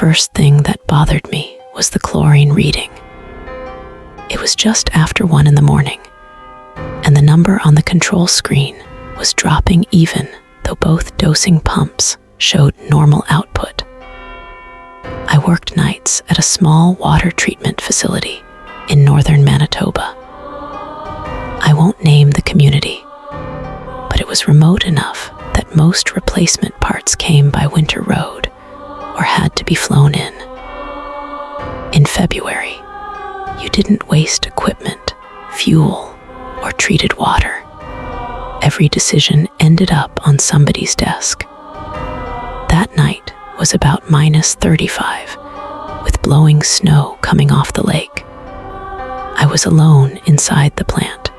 first thing that bothered me was the chlorine reading. It was just after 1 a.m, and the number on the control screen was dropping even though both dosing pumps showed normal output. I worked nights at a small water treatment facility in northern Manitoba. I won't name the community, but it was remote enough that most replacement parts came by winter road or had to be flown in. In February, you didn't waste equipment, fuel, or treated water. Every decision ended up on somebody's desk. That night was about -35, with blowing snow coming off the lake. I was alone inside the plant.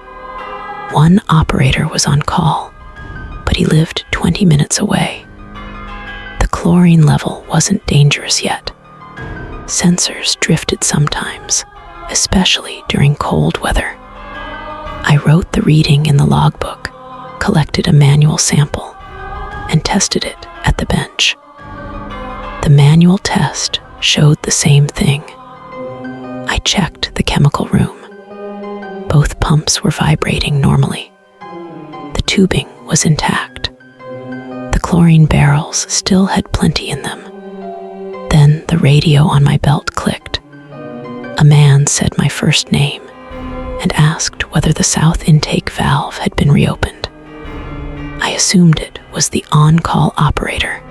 One operator was on call, but he lived 20 minutes away. The chlorine level wasn't dangerous yet. Sensors drifted sometimes, especially during cold weather. I wrote the reading in the logbook, collected a manual sample, and tested it at the bench. The manual test showed the same thing. I checked the chemical room. Both pumps were vibrating normally. The tubing was intact. The chlorine barrels still had plenty in them. Then the radio on my belt clicked. A man said my first name and asked whether the south intake valve had been reopened. I assumed it was the on-call operator.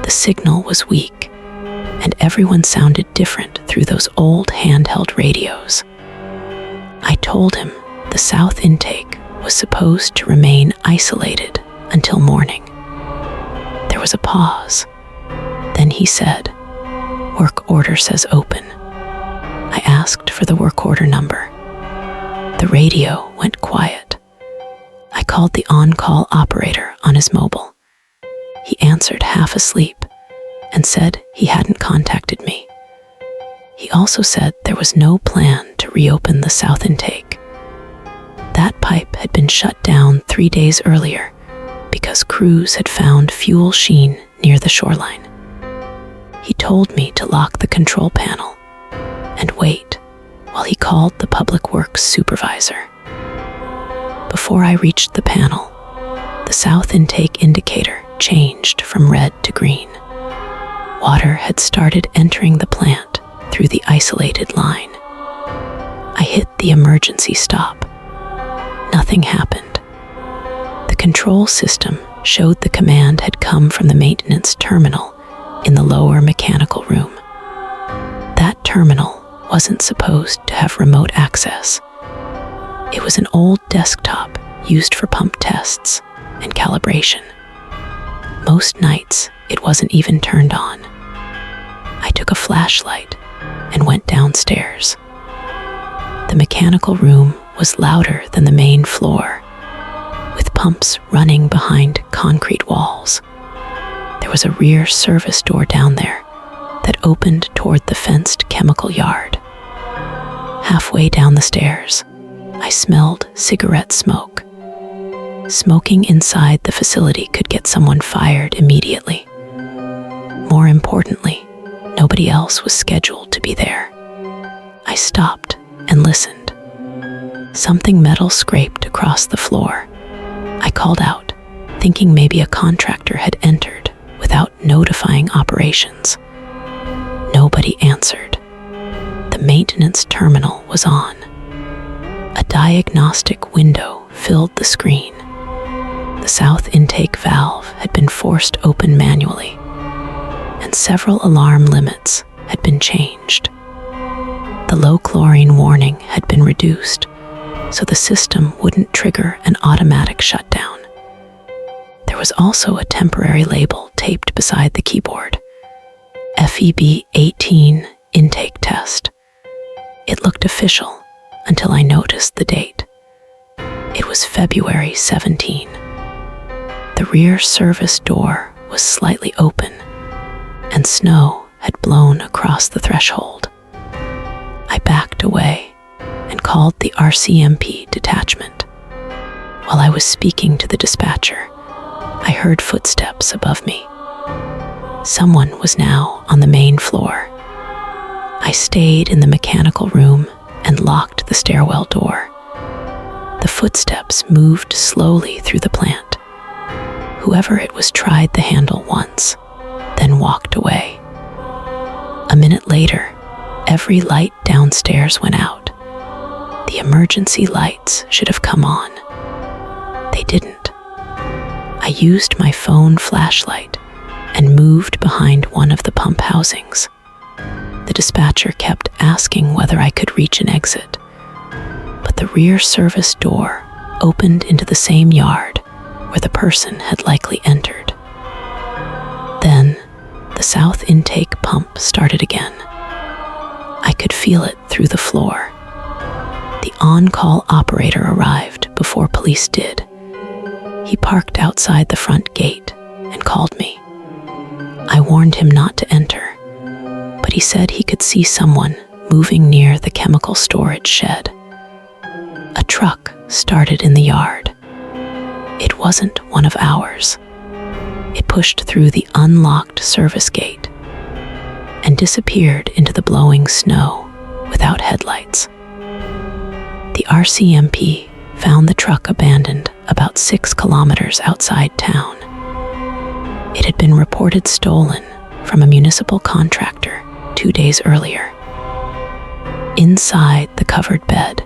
The signal was weak, and everyone sounded different through those old handheld radios. I told him the south intake was supposed to remain isolated until morning. There was a pause. Then he said, "Work order says open." I asked for the work order number. The radio went quiet. I called the on-call operator on his mobile. He answered half asleep and said he hadn't contacted me. He also said there was no plan to reopen the south intake. That pipe had been shut down 3 days earlier because crews had found fuel sheen near the shoreline. He told me to lock the control panel and wait while he called the public works supervisor. Before I reached the panel, the south intake indicator changed from red to green. Water had started entering the plant through the isolated line. I hit the emergency stop. Nothing happened. The control system showed the command had come from the maintenance terminal in the lower mechanical room. That terminal wasn't supposed to have remote access. It was an old desktop used for pump tests and calibration. Most nights, it wasn't even turned on. I took a flashlight and went downstairs. The mechanical room was louder than the main floor, with pumps running behind concrete walls. There was a rear service door down there that opened toward the fenced chemical yard. Halfway down the stairs, I smelled cigarette smoke. Smoking inside the facility could get someone fired immediately. More importantly, nobody else was scheduled to be there. I stopped and listened. Something metal scraped across the floor. I called out, thinking maybe a contractor had entered without notifying operations. Nobody answered. The maintenance terminal was on. A diagnostic window filled the screen. The south intake valve had been forced open manually, and several alarm limits had been changed. The low chlorine warning had been reduced, so the system wouldn't trigger an automatic shutdown. There was also a temporary label taped beside the keyboard. FEB 18 intake test. It looked official until I noticed the date. It was February 17. The rear service door was slightly open, and snow had blown across the threshold. I backed away and called the RCMP detachment. While I was speaking to the dispatcher, I heard footsteps above me. Someone was now on the main floor. I stayed in the mechanical room and locked the stairwell door. The footsteps moved slowly through the plant. Whoever it was tried the handle once, then walked away. A minute later, every light downstairs went out. The emergency lights should have come on. They didn't. I used my phone flashlight and moved behind one of the pump housings. The dispatcher kept asking whether I could reach an exit, but the rear service door opened into the same yard where the person had likely entered. Then, the south intake pump started again. I could feel it through the floor. The on-call operator arrived before police did. He parked outside the front gate and called me. I warned him not to enter, but he said he could see someone moving near the chemical storage shed. A truck started in the yard. It wasn't one of ours. It pushed through the unlocked service gate and disappeared into the blowing snow without headlights. The RCMP found the truck abandoned about 6 kilometers outside town. It had been reported stolen from a municipal contractor 2 days earlier. Inside the covered bed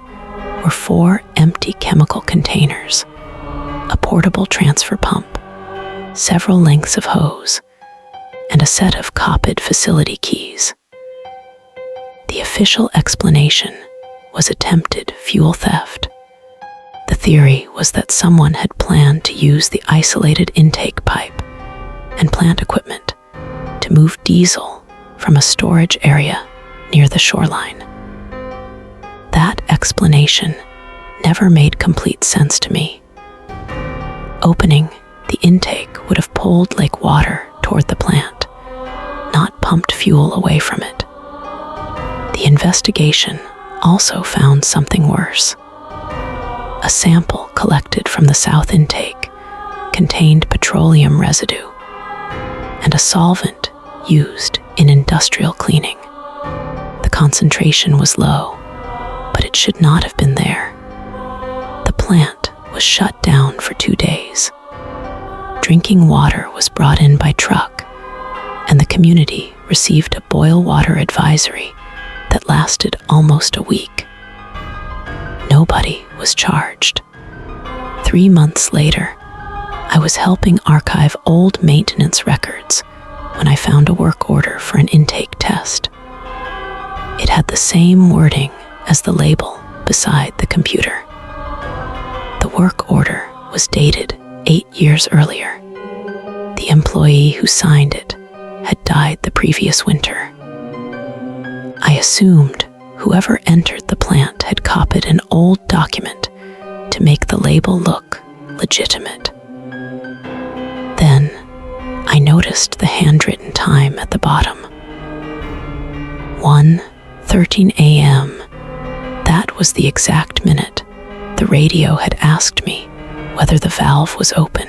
were 4 empty chemical containers, a portable transfer pump, several lengths of hose, and a set of copied facility keys. The official explanation was attempted fuel theft. The theory was that someone had planned to use the isolated intake pipe and plant equipment to move diesel from a storage area near the shoreline. That explanation never made complete sense to me. Opening the intake would have pulled lake water toward the plant, not pumped fuel away from it. The investigation also found something worse. A sample collected from the south intake contained petroleum residue and a solvent used in industrial cleaning. The concentration was low, but it should not have been there. The plant was shut down for 2 days. Drinking water was brought in by truck, and the community received a boil water advisory that lasted almost a week. Nobody was charged. 3 months later, I was helping archive old maintenance records when I found a work order for an intake test. It had the same wording as the label beside the computer. The work order was dated 8 years earlier. The employee who signed it had died the previous winter. I assumed whoever entered the plant had copied an old document to make the label look legitimate. Then I noticed the handwritten time at the bottom. 1:13 a.m. That was the exact minute the radio had asked me whether the valve was open.